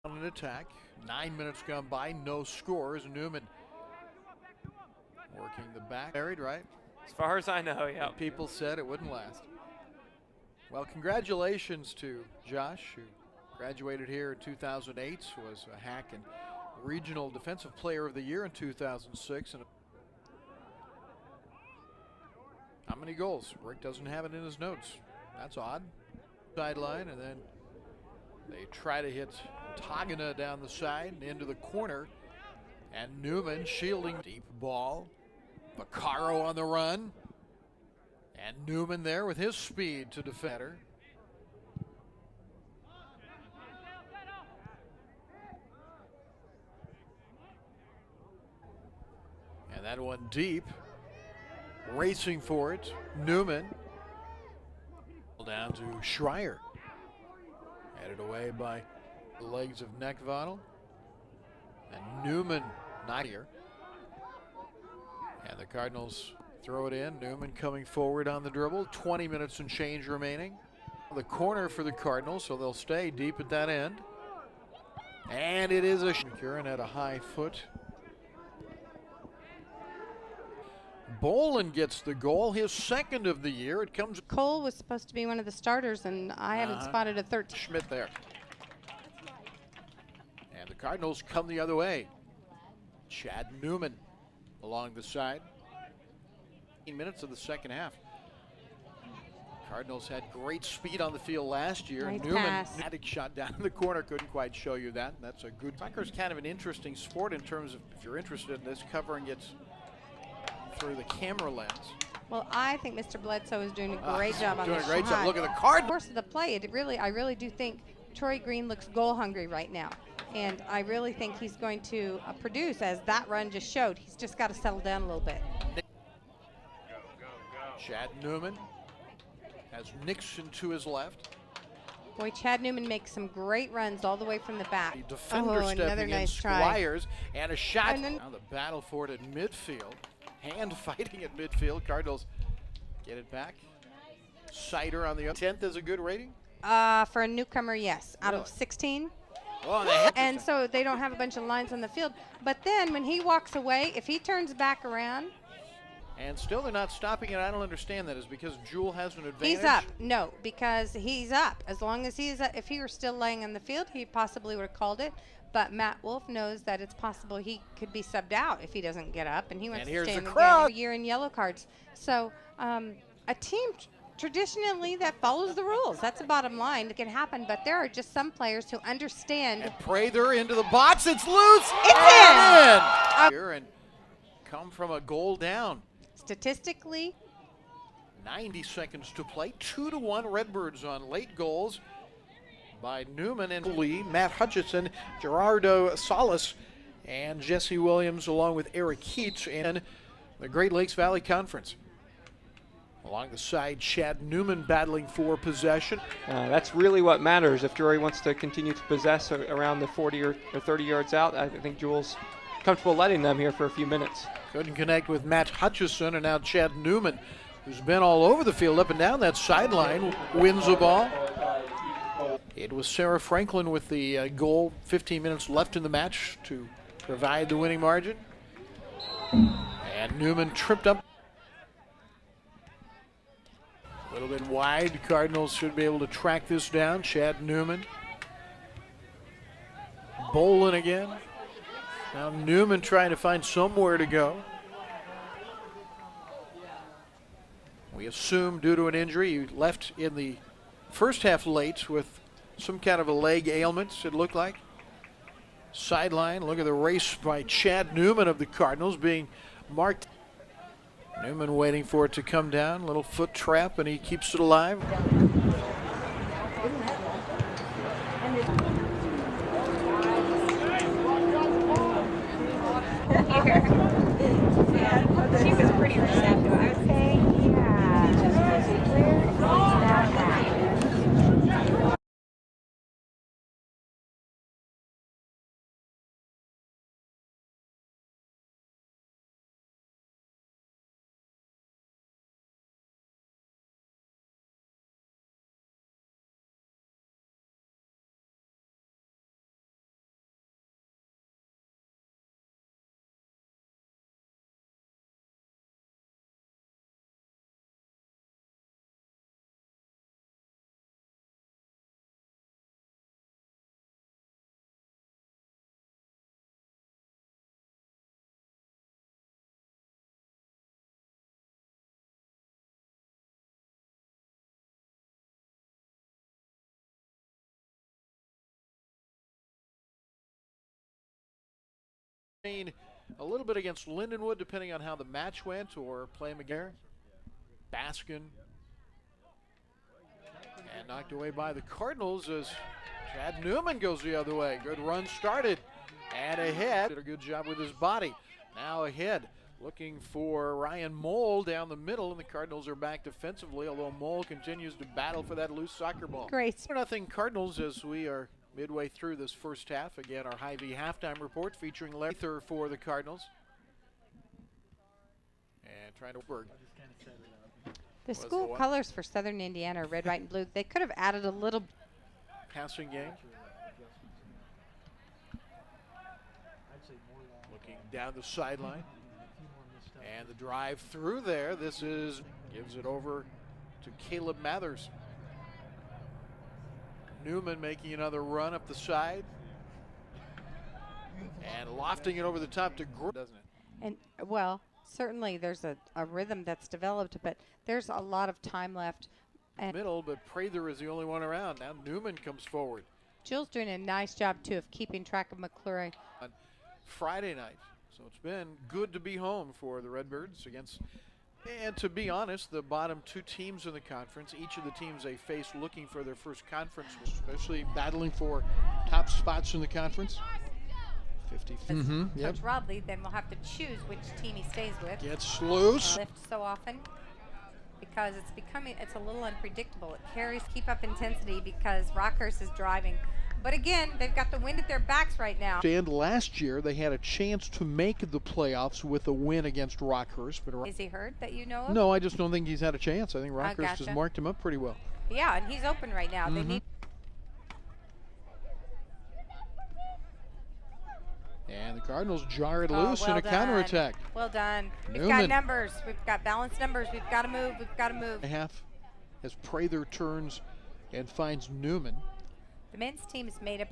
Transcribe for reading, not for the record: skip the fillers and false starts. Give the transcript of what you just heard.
On an attack. 9 minutes gone by, no scores. Newman working the back. Married, right? As far as I know, yeah. People said it wouldn't last. Well, congratulations to Josh, who graduated here in 2008, was a Hack and Regional Defensive Player of the Year in 2006. And how many goals? Rick doesn't have it in his notes. That's odd. Sideline, and then they try to hit Tagana down the side and into the corner. And Newman shielding. Deep ball. Vaccaro on the run. And Newman there with his speed to defend her. And that one deep. Racing for it. Newman. Down to Schreier. Headed away by the legs of Neckvaddle. And Newman not here. And the Cardinals throw it in. Newman coming forward on the dribble. 20 minutes and change remaining. The corner for the Cardinals, so they'll stay deep at that end. And it is a Curran at a high foot. Bolin gets the goal, his second of the year. It comes. Cole was supposed to be one of the starters, and I haven't spotted a 13. Schmidt there. And the Cardinals come the other way. Chad Newman along the side. 15 minutes of the second half. Cardinals had great speed on the field last year. Nice Newman, pass. dramatic shot down in the corner, couldn't quite show you that. That's a good. Soccer's kind of an interesting sport in terms of, if you're interested in this, covering it through the camera lens. Well, I think Mr. Bledsoe is doing a great job on doing this a great shot. job. Look at the card. Of course of the play, I really do think Troy Green looks goal hungry right now. And I really think he's going to produce, as that run just showed. He's just got to settle down a little bit. Chad Newman has Nixon to his left. Boy, Chad Newman makes some great runs all the way from the back. The defender another stepping nice in, try. Squires, and a shot. And then now the battle for it at midfield. Hand fighting at midfield. Cardinals get it back. Sider on the 10th is a good rating? For a newcomer, yes. Out Really? of 16. Oh, And so they don't have a bunch of lines on the field. But then when he walks away, if he turns back around. And still they're not stopping it. I don't understand that. Is because Jewel has an advantage? He's up. No, because he's up. As long as he's up, if he were still laying on the field, he possibly would have called it. But Matt Wolf knows that it's possible he could be subbed out if he doesn't get up, and he wants to stay in the game all year in yellow cards. So a team traditionally that follows the rules. That's the bottom line. It can happen, but there are just some players who understand. And Prather into the box. It's loose. It's in. Here and come from a goal down. Statistically, 90 seconds to play. 2-1 Redbirds on late goals by Newman and Lee, Matt Hutchison, Gerardo Salas, and Jesse Williams, along with Eric Keats in the Great Lakes Valley Conference. Along the side, Chad Newman battling for possession. That's really what matters. If Jory wants to continue to possess around the 40 or 30 yards out, I think Jewel's comfortable letting them here for a few minutes. Couldn't connect with Matt Hutchison, and now Chad Newman, who's been all over the field, up and down that sideline, wins the ball. It was Sarah Franklin with the goal, 15 minutes left in the match to provide the winning margin. And Newman tripped up. A little bit wide. Cardinals should be able to track this down. Chad Newman. Bolin again. Now Newman trying to find somewhere to go. We assume due to an injury, he left in the first half late with some kind of a leg ailment, it looked like. Sideline, look at the race by Chad Newman of the Cardinals being marked. Newman waiting for it to come down, little foot trap, and he keeps it alive. She was pretty receptive. I would say, yeah. A little bit against Lindenwood, depending on how the match went, or play McGarrett. Baskin. And knocked away by the Cardinals as Chad Newman goes the other way. Good run started. And ahead. Did a good job with his body. Now ahead. Looking for Ryan Mole down the middle, and the Cardinals are back defensively, although Mole continues to battle for that loose soccer ball. Great. 4-0 Cardinals as we are midway through this first half. Again, our Hy-Vee halftime report featuring Larry for the Cardinals. And trying to work. The school colors for Southern Indiana are red, white, and blue. They could have added a little Passing game. Looking down the sideline. And the drive through there. Gives it over to Caleb Mathers. Newman making another run up the side. And lofting it over the top to Gordon, doesn't it? And, well, certainly there's a rhythm that's developed, but there's a lot of time left. And middle, but Prather is the only one around. Now Newman comes forward. Jill's doing a nice job, too, of keeping track of McClure. On Friday night. So it's been good to be home for the Redbirds against, and to be honest, the bottom two teams in the conference. Each of the teams they face looking for their first conference, especially battling for top spots in the conference. 50. Coach Rodley then will have to choose which team he stays with. Gets loose. Lift so often because it's a little unpredictable. It carries, keep up intensity because Rockhurst is driving. But again, they've got the wind at their backs right now. And last year they had a chance to make the playoffs with a win against Rockhurst. But is he hurt that you know of? No, I just don't think he's had a chance. I think Rockhurst has marked him up pretty well. Yeah, and he's open right now. They need. And the Cardinals jar it loose in a counterattack. Well done. We've Newman. got numbers. We've got balanced numbers. We've got to move. We've got to move. Half as Prather turns and finds Newman. The men's team is made up.